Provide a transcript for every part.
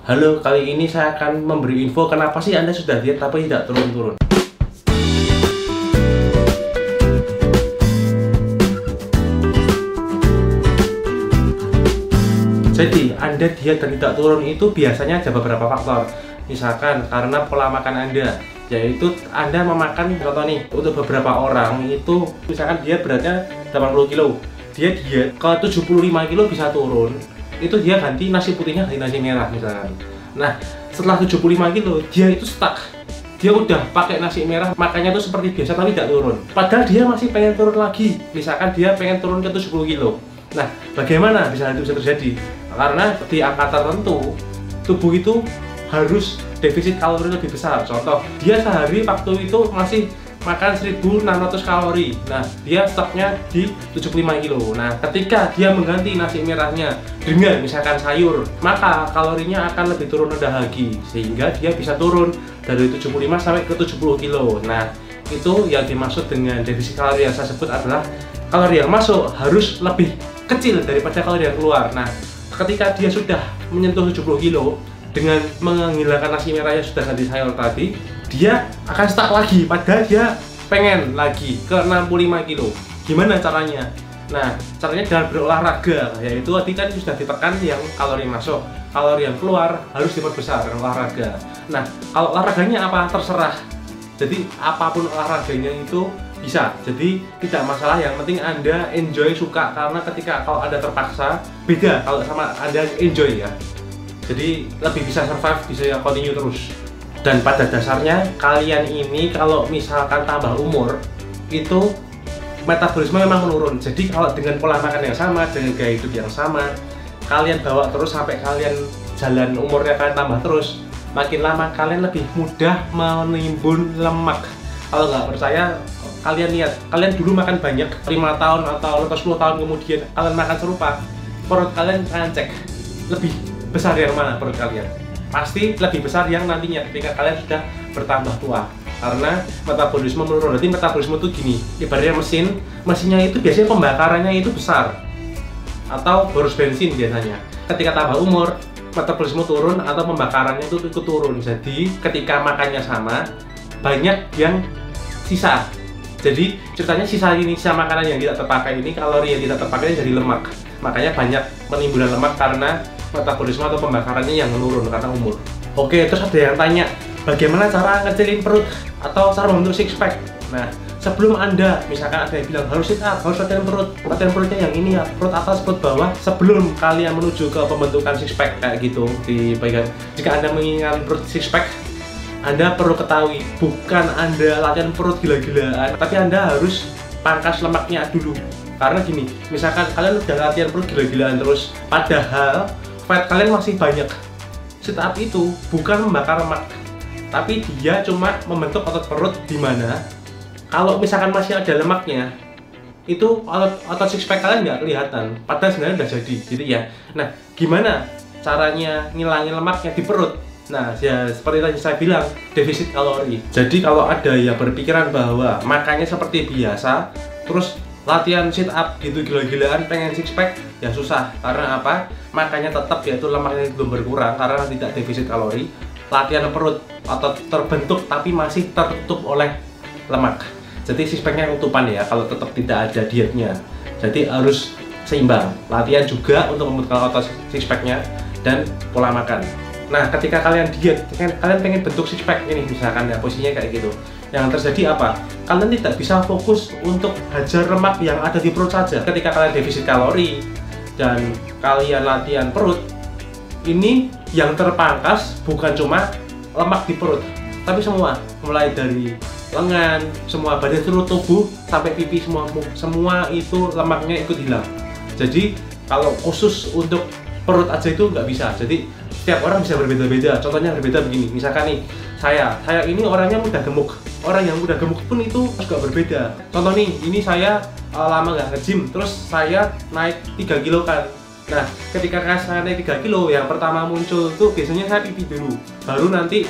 Halo, kali ini saya akan memberi info kenapa sih Anda sudah diet tapi tidak turun-turun. Jadi, Anda diet dan tidak turun itu biasanya ada beberapa faktor. Misalkan karena pola makan Anda, yaitu Anda memakan, contoh nih, untuk beberapa orang itu misalkan dia beratnya 80 kilo, dia diet ke 75 kilo bisa turun, itu dia ganti nasi putihnya ganti nasi merah misalkan. Nah, setelah 75 kilo dia itu stuck, dia udah pakai nasi merah, makannya tuh seperti biasa tapi tidak turun, padahal dia masih pengen turun lagi. Misalkan dia pengen turun ke 70 kilo. Nah, bagaimana bisa itu bisa terjadi? Karena di angka tertentu tubuh itu harus defisit kalori lebih besar. Contoh, dia sehari waktu itu masih makan 1600 kalori. Nah, dia stoknya di 75 kilo. Nah, ketika dia mengganti nasi merahnya dengan misalkan sayur, maka kalorinya akan lebih turun rendah lagi, sehingga dia bisa turun dari 75 sampai ke 70 kilo. Nah, itu yang dimaksud dengan defisit kalori yang saya sebut adalah kalori yang masuk harus lebih kecil daripada kalori yang keluar. Nah, ketika dia sudah menyentuh 70 kilo dengan menghilangkan nasi merah yang sudah ganti sayur tadi, dia akan stuck lagi, padahal dia pengen lagi ke 65 kilo. Gimana caranya? Nah, caranya dengan berolahraga, yaitu tadi kan sudah ditekan yang kalori masuk, kalori yang keluar harus diperbesar dengan olahraga. Nah, kalau olahraganya apa? Terserah. Jadi apapun olahraganya itu bisa, jadi tidak masalah, yang penting Anda enjoy, suka. Karena ketika kalau Anda terpaksa, beda kalau sama Anda enjoy ya. Jadi lebih bisa survive, bisa continue terus. Dan pada dasarnya kalian ini kalau misalkan tambah umur itu metabolisme memang menurun. Jadi kalau dengan pola makan yang sama, dengan gaya hidup yang sama, kalian bawa terus sampai kalian jalan umurnya kalian tambah terus, makin lama kalian lebih mudah menimbun lemak. Kalau nggak percaya, kalian lihat, kalian dulu makan banyak 5 tahun atau 10 tahun kemudian kalian makan serupa, perut kalian akan cek lebih besar yang mana perut kalian? Pasti lebih besar yang nantinya ketika kalian sudah bertambah tua, karena metabolisme menurun. Berarti metabolisme itu gini, ibaratnya mesinnya itu biasanya pembakarannya itu besar atau boros bensin biasanya. Ketika tambah umur, metabolisme turun atau pembakarannya itu ikut turun. Jadi ketika makannya sama, banyak yang sisa. Jadi ceritanya sisa makanan yang tidak terpakai ini, kalori yang tidak terpakai jadi lemak. Makanya banyak penimbunan lemak karena metabolisme atau pembakarannya yang menurun karena umur. Oke, terus ada yang tanya, bagaimana cara ngecilin perut atau cara membentuk six pack? Nah, sebelum Anda, misalkan ada yang bilang harus sit up, harus latihan perutnya yang ini ya, perut atas, perut bawah, sebelum kalian menuju ke pembentukan six pack kayak gitu di bagian. Jika Anda menginginkan perut six pack, Anda perlu ketahui, bukan Anda latihan perut gila-gilaan, tapi Anda harus pangkas lemaknya dulu. Karena gini, misalkan kalian udah latihan perut gila-gilaan terus, padahal fat kalian masih banyak. Sit up itu bukan membakar lemak, tapi dia cuma membentuk otot perut, di mana kalau misalkan masih ada lemaknya, itu otot six pack kalian nggak kelihatan, padahal sebenarnya udah jadi. Jadi ya, nah gimana caranya ngilangin lemaknya di perut? Nah, ya seperti tadi saya bilang, defisit kalori. Jadi kalau ada yang berpikiran bahwa makannya seperti biasa, terus latihan sit up gitu gila-gilaan pengen six pack, ya susah. Karena apa? Makanya tetap yaitu lemaknya belum berkurang karena tidak defisit kalori. Latihan perut atau terbentuk tapi masih tertutup oleh lemak. Jadi six packnya tutupan ya kalau tetap tidak ada dietnya. Jadi harus seimbang. Latihan juga untuk membentuk otot six packnya dan pola makan. Nah, ketika kalian diet, kalian pengen bentuk six pack ini misalkan ya, posisinya kayak gitu. Yang terjadi apa? Kalian tidak bisa fokus untuk hajar lemak yang ada di perut saja. Ketika kalian defisit kalori dan kalian latihan perut, ini yang terpangkas bukan cuma lemak di perut, tapi semua, mulai dari lengan, semua badan seluruh tubuh sampai pipi, semua itu lemaknya ikut hilang. Jadi kalau khusus untuk perut aja itu nggak bisa. Jadi setiap orang bisa berbeda-beda. Contohnya berbeda begini, misalkan nih saya ini orangnya mudah gemuk. Orang yang mudah gemuk pun itu juga berbeda. Contoh nih, ini saya lama nggak nge-gym, terus saya naik 3 kilo kan. Nah, ketika saya naik 3 kilo, yang pertama muncul tuh biasanya saya pipi dulu, baru nanti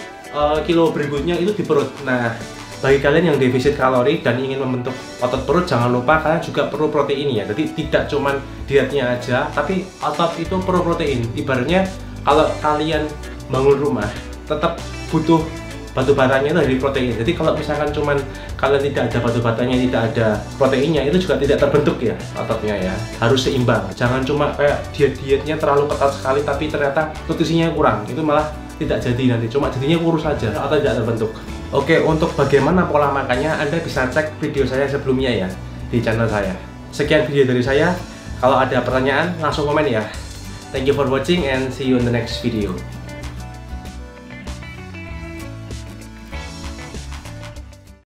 kilo berikutnya itu di perut. Nah, bagi kalian yang defisit kalori dan ingin membentuk otot perut, jangan lupa kalian juga perlu protein ya. Jadi tidak cuman dietnya aja, tapi otot itu perlu protein. Ibaratnya kalau kalian bangun rumah tetap butuh batu baranya itu dari protein. Jadi kalau misalkan cuman kalian tidak ada batu batanya, tidak ada proteinnya, itu juga tidak terbentuk ya ototnya ya. Harus seimbang. Jangan cuma kayak dietnya terlalu ketat sekali tapi ternyata nutrisinya kurang. Itu malah tidak jadi nanti. Cuma jadinya kurus saja atau tidak terbentuk. Oke, untuk bagaimana pola makannya Anda bisa cek video saya sebelumnya ya di channel saya. Sekian video dari saya. Kalau ada pertanyaan langsung komen ya. Thank you for watching and see you in the next video.